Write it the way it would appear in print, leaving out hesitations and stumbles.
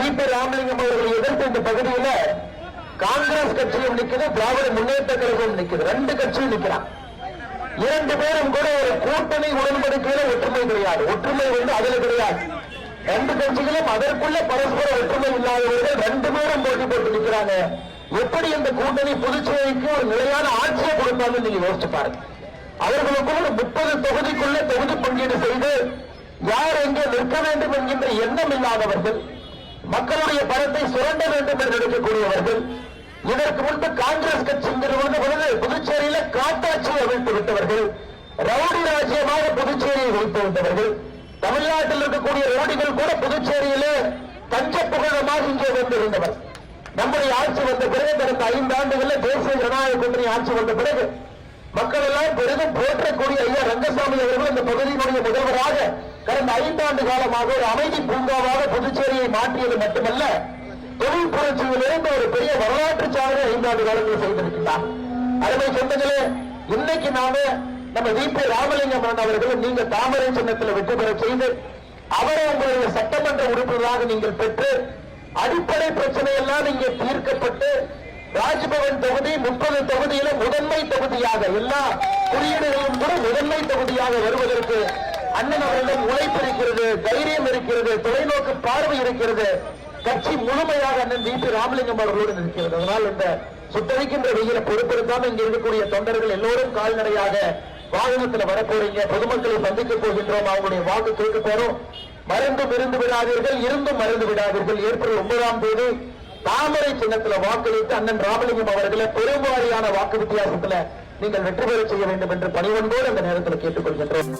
V P. Ramalingam அவர்களை எதிர்த்து இந்த பகுதியில் காங்கிரஸ் கட்சியும் நிற்குது, திராவிட முன்னேற்ற கழகம் நிற்குது. ரெண்டு கட்சியும் நிற்கிறான். இரண்டு பேரும் கூட ஒரு கூட்டணி உடன்படிக்கையில ஒற்றுமை கிடையாது. ஒற்றுமை அதுல கிடையாது. ரெண்டு கட்சிகளும் அதற்குள்ள பரஸ்பர ஒற்றுமை இல்லாதவர்கள் ரெண்டு பேரும் போட்டி போட்டு நிற்கிறாங்க. எப்படி இந்த கூட்டணி புதுச்சேரிக்கு ஒரு நிலையான ஆட்சியை கொடுத்தாலும் நீங்க யோசிச்சு பாருங்க. அவர்களுக்குள்ள 30 தொகுதிக்குள்ள தொகுதி பங்கீடு செய்து யார் எங்கே நிற்க வேண்டும் என்கின்ற எண்ணம் இல்லாதவர்கள், மக்களுடைய பணத்தை சுரண்ட வேண்டும் என்று நினைக்கக்கூடியவர்கள், இதற்கு முன்பு காங்கிரஸ் கட்சிங்கிறது பொழுது புதுச்சேரியில காட்டாட்சியை அவிழ்த்து விட்டவர்கள், ரவுடி ராஜ்யமாக புதுச்சேரியை வைத்து விட்டவர்கள், தமிழ்நாட்டில் இருக்கக்கூடிய ரவுடிகள் கூட புதுச்சேரியிலே தஞ்ச புகழமாக இங்கே வந்திருந்தவர். நம்முடைய ஆட்சி வந்த பிறகு கடந்த 5 ஆண்டுகளில் தேசிய ஜனநாயக கூட்டணி ஆட்சி வந்த பிறகு மக்கள் எல்லாம் பெரிதும் போற்றக்கூடிய ஐயா ரங்கசாமி அவர்கள் இந்த பகுதியினுடைய முதல்வராக கடந்த 5 ஆண்டு காலமாக ஒரு அமைதி பூங்காவாக புதுச்சேரியை மாற்றியது மட்டுமல்ல, தொழில் புரட்சியிலிருந்து ஒரு பெரிய வரலாற்று சாதனை 5 ஆண்டு காலத்தில் செய்திருக்கிறார். அருமை சொந்தங்களே, இன்னைக்கு நம்ம வி.பி. ராமலிங்கம் அவர்களும் நீங்க தாமரை சின்னத்தில் வெற்றி பெற செய்து அவரை உங்களுடைய சட்டமன்ற உறுப்பினராக நீங்கள் பெற்று அடிப்படை பிரச்சனை எல்லாம் இங்கே தீர்க்கப்பட்டு ராஜ்பவன் தொகுதி 30 தொகுதியில முதன்மை தொகுதியாக எல்லா குறியீடுகளும் கூட முதன்மை தொகுதியாக வருவதற்கு அண்ணன் அவர்களிடம் உழைப்பு இருக்கிறது, தைரியம் இருக்கிறது, தொலைநோக்கு பார்வை இருக்கிறது. கட்சி முழுமையாக அண்ணன் வி.பி. ராமலிங்கம் அவர்களுடன் இருக்கிறது. அதனால் இந்த சுட்டரிக்கின்ற வெயில பொறுப்பெடுக்காம இங்க இருக்கக்கூடிய தொண்டர்கள் எல்லோரும் கால்நடையாக வாகனத்தில் வரப்போறீங்க. பொதுமக்களை சந்திக்க போகின்றோம். அவங்களுடைய வாக்கு கேட்க போறோம். மறந்தும் இருந்து விடாதீர்கள், இருந்தும் மறந்து விடாதீர்கள். ஏப்ரல் 9ஆம் தேதி தாமரை சின்னத்தில் வாக்களித்து அண்ணன் ராமலிங்கம் அவர்களை பெரும்பாலான வாக்கு வித்தியாசத்தில் நீங்கள் வெற்றி பெற செய்ய வேண்டும் என்று பணிவன்போடு அந்த நேரத்தில் கேட்டுக்கொள்கின்றோம்.